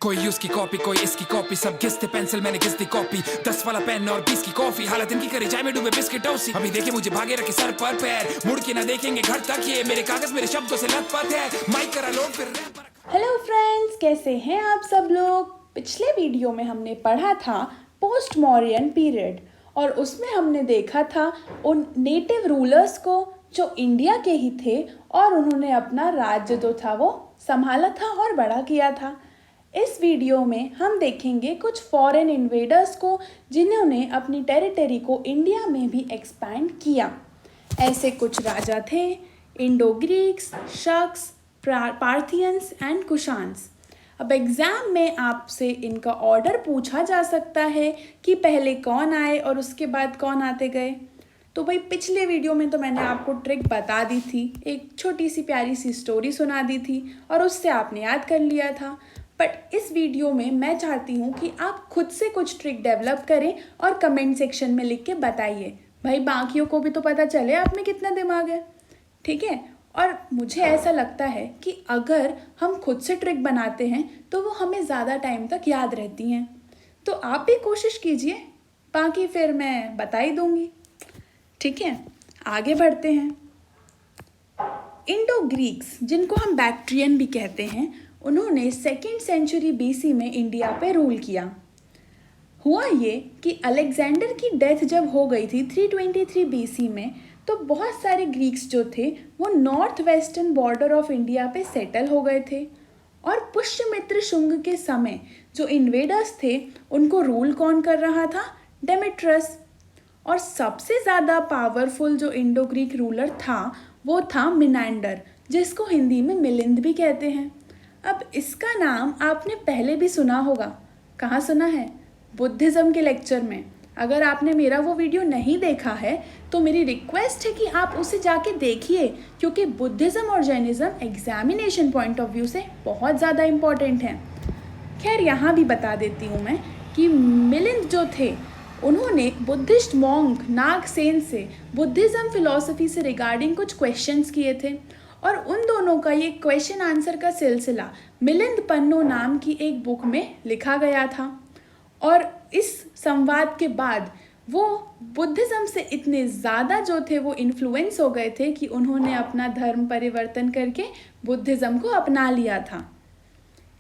कोई उसकी कॉपी कोई इसकी कॉपी, सब घिसते पेंसिल मैंने घिस दी कॉपी। 10 वाला पेन और 20 की कॉफी, हालत इनकी करी चाय में डूबे बिस्किट टॉसी। अभी देखे मुझे भागे रखे सर पर पैर, मुड़ के ना देखेंगे घर तक, ये मेरे कागज मेरे शब्दों से लथपथ है। माइक करा लोड फिर रैप। हेलो फ्रेंड्स, कैसे हैं आप सब लोग। पिछले वीडियो में हमने पढ़ा था पोस्ट मौर्यन पीरियड, और उसमें हमने देखा था उन नेटिव रूलर्स को जो इंडिया के ही थे और उन्होंने अपना राज्य जो था वो संभाला था और बड़ा किया था। इस वीडियो में हम देखेंगे कुछ फॉरेन इन्वेडर्स को जिन्होंने अपनी टेरिटरी को इंडिया में भी एक्सपैंड किया। ऐसे कुछ राजा थे, Indo Greeks, Shakas, Parthians and Kushans. अब एग्ज़ाम में आपसे इनका ऑर्डर पूछा जा सकता है कि पहले कौन आए और उसके बाद कौन आते गए। तो भाई पिछले वीडियो में तो मैंने आपको ट्रिक बता दी थी, एक छोटी सी प्यारी सी स्टोरी सुना दी थी और उससे आपने याद कर लिया था। बट इस वीडियो में मैं चाहती हूँ कि आप खुद से कुछ ट्रिक डेवलप करें और कमेंट सेक्शन में लिख के बताइए। भाई बाकियों को भी तो पता चले आप में कितना दिमाग है, ठीक है। और मुझे ऐसा लगता है कि अगर हम खुद से ट्रिक बनाते हैं तो वो हमें ज़्यादा टाइम तक याद रहती हैं। तो आप भी कोशिश कीजिए, बाकी फिर मैं बता ही दूँगी, ठीक है। आगे बढ़ते हैं। इंडो ग्रीक्स, जिनको हम बैक्ट्रियन भी कहते हैं, उन्होंने 2nd सेंचुरी BC में इंडिया पे रूल किया। हुआ ये कि अलेक्जेंडर की डेथ जब हो गई थी 323 BC में, तो बहुत सारे ग्रीक्स जो थे वो north western border of India पे सेटल हो गए थे। और पुष्यमित्र शुंग के समय जो इन्वेडर्स थे उनको रूल कौन कर रहा था? डेमेट्रस। और सबसे ज़्यादा पावरफुल जो इंडो ग्रीक रूलर था वो था मिनांडर, जिसको हिंदी में मिलिंद भी कहते हैं। अब इसका नाम आपने पहले भी सुना होगा। कहाँ सुना है? बुद्धिज़्म के लेक्चर में। अगर आपने मेरा वो वीडियो नहीं देखा है तो मेरी रिक्वेस्ट है कि आप उसे जाके देखिए, क्योंकि बुद्धिज़्म और Jainism examination point of view से बहुत ज़्यादा इम्पॉर्टेंट हैं। खैर यहाँ भी बता देती हूँ मैं कि मिलिंद जो थे उन्होंने बुद्धिस्ट मॉन्क नागसेन से बुद्धिज़्म फिलॉसफी से रिगार्डिंग कुछ क्वेश्चंस किए थे, और उन दोनों का ये क्वेश्चन आंसर का सिलसिला मिलिंद पन्नो नाम की एक बुक में लिखा गया था। और इस संवाद के बाद वो बुद्धिज़्म से इतने ज़्यादा जो थे वो इन्फ्लुएंस हो गए थे कि उन्होंने अपना धर्म परिवर्तन करके बुद्धिज़्म को अपना लिया था।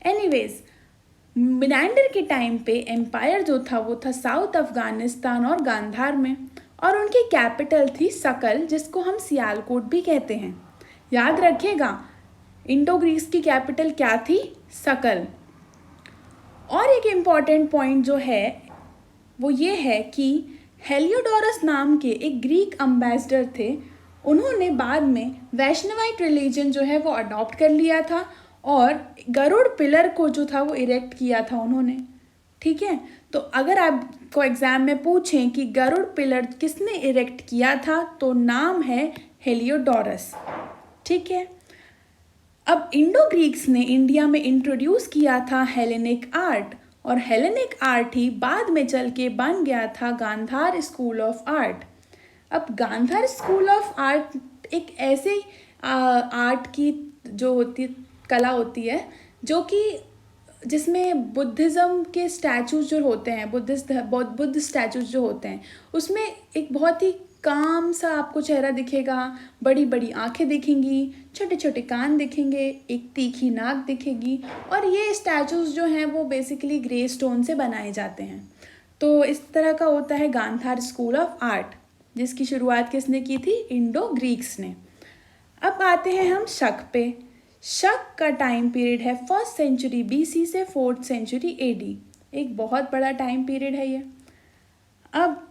एनीवेज, मिनांडर के टाइम पे एम्पायर जो था वो था साउथ अफगानिस्तान और गांधार में, और उनकी कैपिटल थी सकल, जिसको हम सियालकोट भी कहते हैं। याद रखिएगा, इंडो ग्रीक्स की कैपिटल क्या थी? सकल। और एक इम्पॉर्टेंट पॉइंट जो है वो ये है कि हेलियोडोरस नाम के एक ग्रीक अम्बेसडर थे। उन्होंने बाद में वैष्णवाइट रिलीजन जो है वो अडॉप्ट कर लिया था, और गरुड़ पिलर को जो था वो इरेक्ट किया था उन्होंने, ठीक है। तो अगर आपको एग्ज़ाम में पूछें कि गरुड़ पिलर किसने इरेक्ट किया था तो नाम है हेलियोडोरस, ठीक है। अब इंडो ग्रीक्स ने इंडिया में इंट्रोड्यूस किया था हेलेनिक आर्ट, और हेलेनिक आर्ट ही बाद में चल के बन गया था गांधार स्कूल ऑफ आर्ट। अब गांधार स्कूल ऑफ आर्ट एक ऐसे आर्ट की जो होती कला होती है जो कि जिसमें बुद्धिज़्म के स्टैचूज जो होते हैं, बुद्ध स्टैचूज जो होते हैं, उसमें एक बहुत ही काम सा आपको चेहरा दिखेगा, बड़ी बड़ी आंखें दिखेंगी, छोटे छोटे कान दिखेंगे, एक तीखी नाक दिखेगी। और ये स्टैचूज जो हैं वो बेसिकली ग्रे स्टोन से बनाए जाते हैं। तो इस तरह का होता है गांधार स्कूल ऑफ आर्ट, जिसकी शुरुआत किसने की थी? इंडो ग्रीक्स ने। अब आते हैं हम शक पे। शक का टाइम पीरियड है 1st सेंचुरी BC से 4th सेंचुरी AD। एक बहुत बड़ा टाइम पीरियड है ये। अब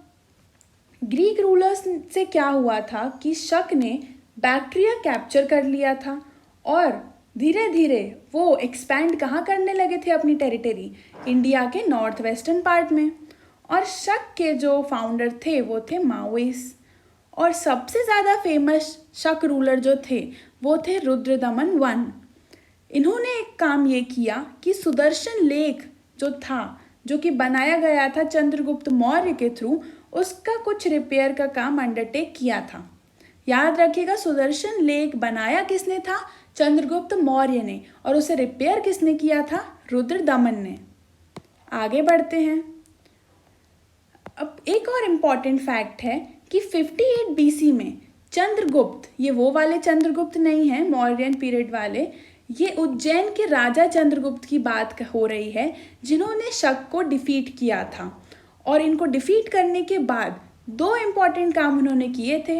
ग्रीक रूलर्स से क्या हुआ था कि शक ने बैक्ट्रिया कैप्चर कर लिया था, और धीरे धीरे वो एक्सपैंड कहाँ करने लगे थे अपनी टेरिटरी? इंडिया के नॉर्थ वेस्टर्न पार्ट में। और शक के जो फाउंडर थे वो थे माओइस, और सबसे ज़्यादा फेमस शक रूलर जो थे वो थे रुद्रदमन I। इन्होंने एक काम ये किया कि सुदर्शन लेक जो था, जो कि बनाया गया था चंद्रगुप्त मौर्य के थ्रू, उसका कुछ रिपेयर का काम अंडरटेक किया था। याद रखिएगा, सुदर्शन लेक बनाया किसने था? चंद्रगुप्त मौर्य ने। और उसे रिपेयर किसने किया था? रुद्रदमन ने। आगे बढ़ते हैं। अब एक और इम्पॉर्टेंट फैक्ट है कि 58 BC में चंद्रगुप्त, ये वो वाले चंद्रगुप्त नहीं है मौर्यन पीरियड वाले, ये उज्जैन के राजा चंद्रगुप्त की बात हो रही है जिन्होंने शक को डिफीट किया था। और इनको डिफीट करने के बाद 2 इम्पॉर्टेंट काम उन्होंने किए थे।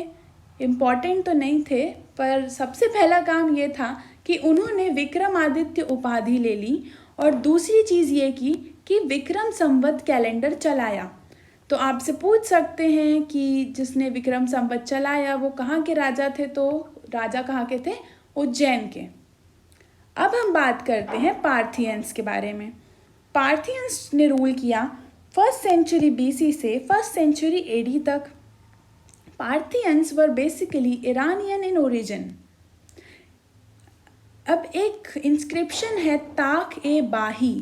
इम्पॉर्टेंट तो नहीं थे, पर सबसे पहला काम ये था कि उन्होंने विक्रमादित्य उपाधि ले ली, और दूसरी चीज़ ये की कि विक्रम संवत कैलेंडर चलाया। तो आपसे पूछ सकते हैं कि जिसने विक्रम संवत चलाया वो कहाँ के राजा थे, तो राजा कहाँ के थे? उज्जैन के। अब हम बात करते हैं पार्थियंस के बारे में। पार्थियंस ने रूल किया 1st सेंचुरी BC से 1st सेंचुरी AD तक। Parthians were basically Iranian in origin. अब एक इंस्क्रिप्शन है ताक-ए-बाही,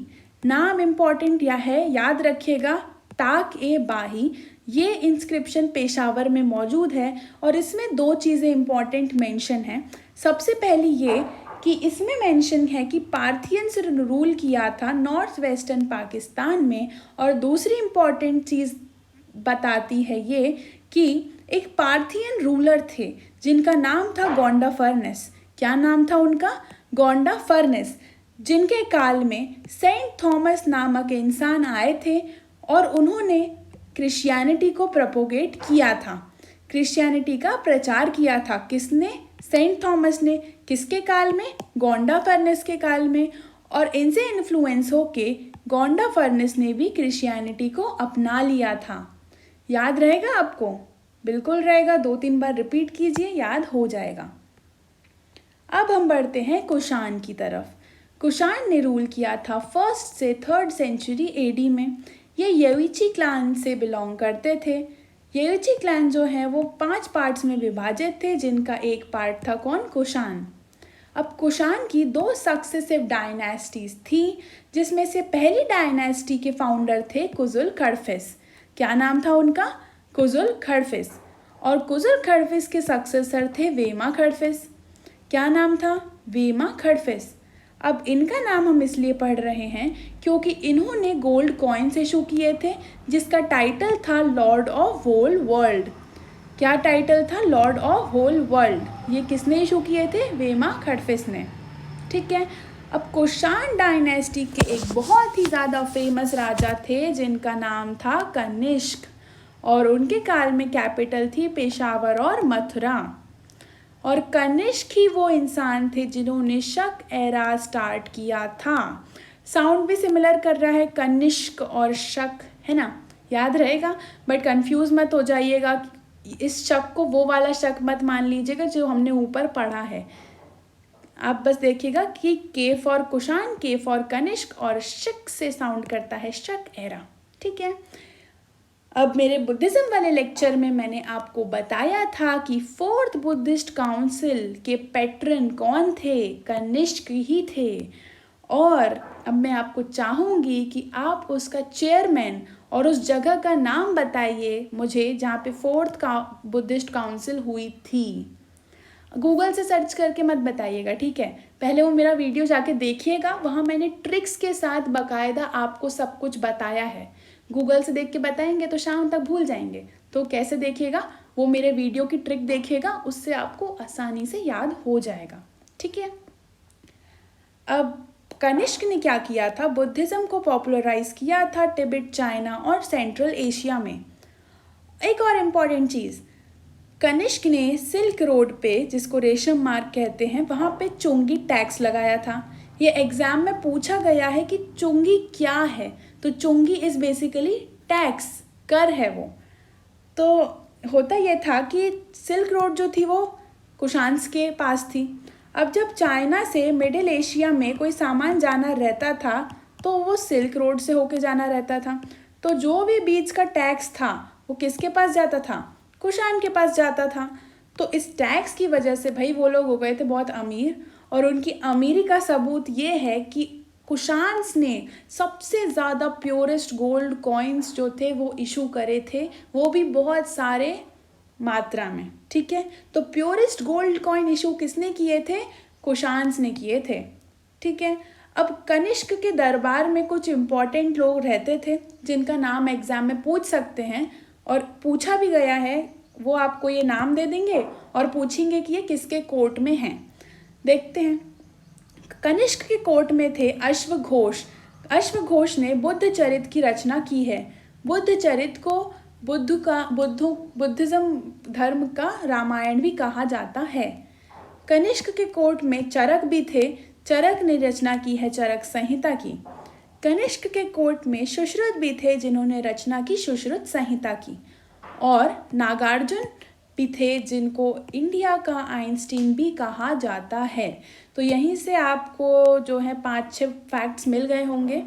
नाम इम्पॉर्टेंट या है, याद रखिएगा, ताक-ए-बाही। ये इंस्क्रिप्शन पेशावर में मौजूद है और इसमें 2 चीज़ें इम्पॉर्टेंट मेंशन हैं। सबसे पहली ये कि इसमें मेंशन है कि पार्थियंस रूल किया था नॉर्थ वेस्टर्न पाकिस्तान में, और दूसरी इम्पॉर्टेंट चीज़ बताती है ये कि एक पार्थियन रूलर थे जिनका नाम था गोंडा फर्नेस। क्या नाम था उनका? गोंडा फर्नेस, जिनके काल में सेंट थॉमस नामक इंसान आए थे और उन्होंने क्रिश्चियनिटी को प्रोपोगेट किया था, क्रिश्चियनिटी का प्रचार किया था। किसने? सेंट थॉमस ने। किसके काल में? गोंडा फर्नेस के काल में। और इनसे इन्फ्लुएंस होके गोंडा फर्नेस ने भी क्रिश्चियनिटी को अपना लिया था। याद रहेगा आपको? बिल्कुल रहेगा, 2-3 बार रिपीट कीजिए, याद हो जाएगा। अब हम बढ़ते हैं कुषाण की तरफ। कुषाण ने रूल किया था 1st से 3rd सेंचुरी AD में। ये येविची क्लान से बिलोंग करते थे। येविची क्लान जो है वो 5 पार्ट्स में विभाजित थे, जिनका एक पार्ट था कौन? कुषाण। अब कुषाण की 2 सक्सेसिव डायनेस्टीज थी, जिसमें से पहली डायनेस्टी के फाउंडर थे कुजुल खड़फिस। क्या नाम था उनका? कुजुल खड़फिस। और कुजुल खड़फिस के सक्सेसर थे वेमा खड़फिस। क्या नाम था? वेमा खड़फिस। अब इनका नाम हम इसलिए पढ़ रहे हैं क्योंकि इन्होंने गोल्ड कॉइन्स इशू किए थे जिसका टाइटल था लॉर्ड ऑफ होल वर्ल्ड। क्या टाइटल था? Lord of whole world. ये किसने इशू किए थे? वेमा खड़फिस ने। ठीक है। अब कुषाण डायनेस्टी के एक बहुत ही ज़्यादा फेमस राजा थे जिनका नाम था कनिष्क, और उनके काल में कैपिटल थी पेशावर और मथुरा। और कनिष्क ही वो इंसान थे जिन्होंने शक एरा स्टार्ट किया था। साउंड भी सिमिलर कर रहा है, कनिष्क और शक, है ना? याद रहेगा, बट कंफ्यूज मत हो जाइएगा। इस शक को वो वाला शक मत मान लीजिएगा जो हमने ऊपर पढ़ा है। आप बस देखिएगा कि के फॉर कुषाण, के फॉर कनिष्क, और शक से साउंड करता है शक एरा। ठीक है। अब मेरे बुद्धिज़्म वाले लेक्चर में मैंने आपको बताया था कि 4th बुद्धिस्ट काउंसिल के पैट्रन कौन थे? कनिष्क ही थे। और अब मैं आपको चाहूँगी कि आप उसका चेयरमैन और उस जगह का नाम बताइए मुझे जहाँ पे 4th बुद्धिस्ट काउंसिल हुई थी। गूगल से सर्च करके मत बताइएगा, ठीक है? पहले वो मेरा वीडियो जाके देखिएगा, वहाँ मैंने ट्रिक्स के साथ बाकायदा आपको सब कुछ बताया है। गूगल से देख के बताएंगे तो शाम तक भूल जाएंगे, तो कैसे देखिएगा? वो मेरे वीडियो की ट्रिक देखिएगा, उससे आपको आसानी से याद हो जाएगा। ठीक है। अब कनिष्क ने क्या किया था? बुद्धिज़्म को पॉपुलराइज किया था तिब्बत, चाइना और सेंट्रल एशिया में। एक और इम्पॉर्टेंट चीज़, कनिष्क ने सिल्क रोड पे, जिसको रेशम मार्ग कहते हैं, वहाँ पे चुंगी टैक्स लगाया था। ये एग्ज़ाम में पूछा गया है कि चुंगी क्या है, तो चुंगी इज़ बेसिकली टैक्स, कर है वो। तो होता ये था कि सिल्क रोड जो थी वो कुषाण के पास थी। अब जब चाइना से मिडिल एशिया में कोई सामान जाना रहता था तो वो सिल्क रोड से होके जाना रहता था। तो जो भी बीच का टैक्स था वो किसके पास जाता था? कुषाण के पास जाता था। तो इस टैक्स की वजह से भाई वो लोग हो गए थे बहुत अमीर, और उनकी अमीरी का सबूत ये है कि कुषाण ने सबसे ज़्यादा प्योरेस्ट गोल्ड कॉइन्स जो थे वो इशू करे थे, वो भी बहुत सारे मात्रा में। ठीक है। तो प्योरेस्ट गोल्ड कॉइन इशू किसने किए थे? कुषाण ने किए थे। ठीक है। अब कनिष्क के दरबार में कुछ इम्पोर्टेंट लोग रहते थे जिनका नाम एग्जाम में पूछ सकते हैं और पूछा भी गया है। वो आपको ये नाम दे देंगे और पूछेंगे कि ये किसके कोर्ट में हैं। देखते हैं। कनिष्क के कोर्ट में थे अश्वघोष। अश्वघोष ने बुद्ध चरित की रचना की है। बुद्ध चरित को बुद्धिज्म धर्म का रामायण भी कहा जाता है। कनिष्क के कोर्ट में चरक भी थे। चरक ने रचना की है चरक संहिता की। कनिष्क के कोर्ट में सुश्रुत भी थे जिन्होंने रचना की सुश्रुत संहिता की। और नागार्जुन भी थे जिनको इंडिया का आइंस्टीन भी कहा जाता है। तो यहीं से आपको जो है 5-6 फैक्ट्स मिल गए होंगे।